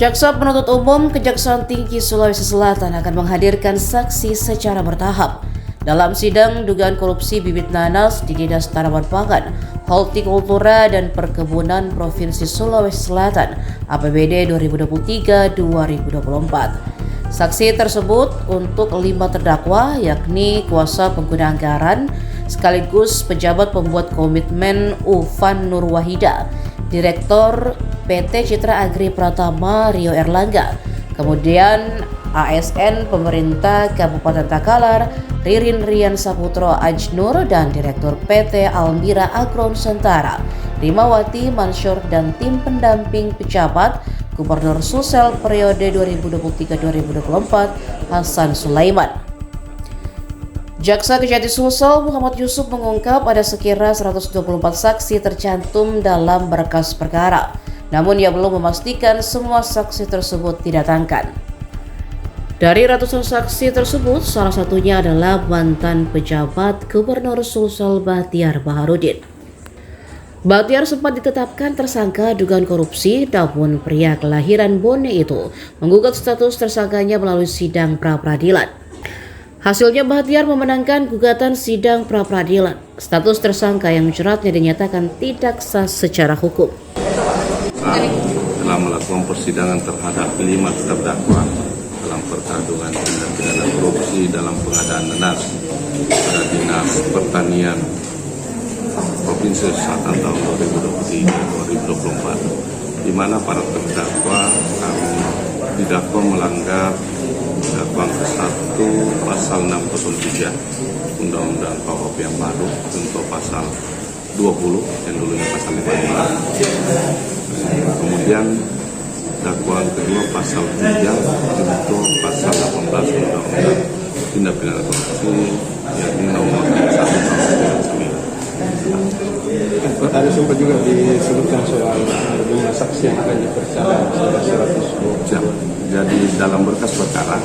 Jaksa Penuntut Umum Kejaksaan Tinggi Sulawesi Selatan akan menghadirkan saksi secara bertahap dalam sidang dugaan korupsi bibit nanas di Dinas Tanaman Pangan, Hortikultura dan Perkebunan Provinsi Sulawesi Selatan APBD 2023-2024. Saksi tersebut untuk 5 terdakwa yakni kuasa pengguna anggaran sekaligus pejabat pembuat komitmen Ufan Nurwahida, Direktur PT Citra Agri Pratama Rio Erlangga, kemudian ASN Pemerintah Kabupaten Takalar Ririn Rian Saputro Ajnur dan Direktur PT Almira Agro Nusantara Rimawati Mansur dan tim pendamping pejabat Gubernur Sulsel periode 2023-2024 Hasan Sulaiman. Jaksa Kejati Sulsel Muhammad Yusuf mengungkap ada sekira 124 saksi tercantum dalam berkas perkara. Namun ia belum memastikan semua saksi tersebut didatangkan. Dari ratusan saksi tersebut, salah satunya adalah mantan pejabat Gubernur Sulsel Bahtiar Baharudin. Bahtiar sempat ditetapkan tersangka dugaan korupsi, namun pria kelahiran Bone itu menggugat status tersangkanya melalui sidang pra-peradilan. Hasilnya Bahtiar memenangkan gugatan sidang pra-peradilan. Status tersangka yang menjeratnya dinyatakan tidak sah secara hukum. Telah melakukan persidangan terhadap 5 terdakwa dalam perkara dugaan tindak pidana korupsi dalam pengadaan nanas pada Dinas Pertanian Provinsi Selatan tahun 2023-2024, di mana para terdakwa kami didakwa melanggar dakwaan ke-1 pasal 603 Undang-Undang KUHP yang baru untuk pasal 20 yang dulunya pasal 55. Kemudian dakwaan kedua pasal 3 untuk pasal 18 Undang-Undang Tindak Pidana Korupsi yakni nomor 1 tahun 2009. Tadi sempat juga disebutkan soal jumlah saksi yang akan diperiksa 120. Jadi dalam berkas perkara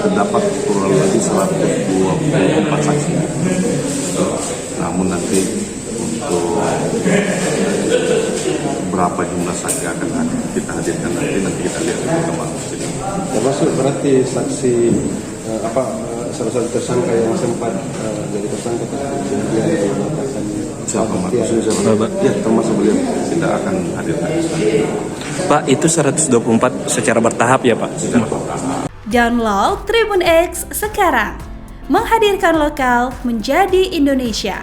terdapat kurang lebih 124 saksi. Namun nanti untuk berapa jumlah saksi akan kita hadirkan nanti kita lihat perkembangan sidang. Termasuk berarti saksi salah satu tersangka yang sempat jadi tersangka kemudian dinyatakan siapa maksudnya siapa? Ya, termasuk beliau tidak akan hadirkan. Pak, itu 124 secara bertahap ya Pak? Secara bertahap. Download Tribun X sekarang, menghadirkan lokal menjadi Indonesia.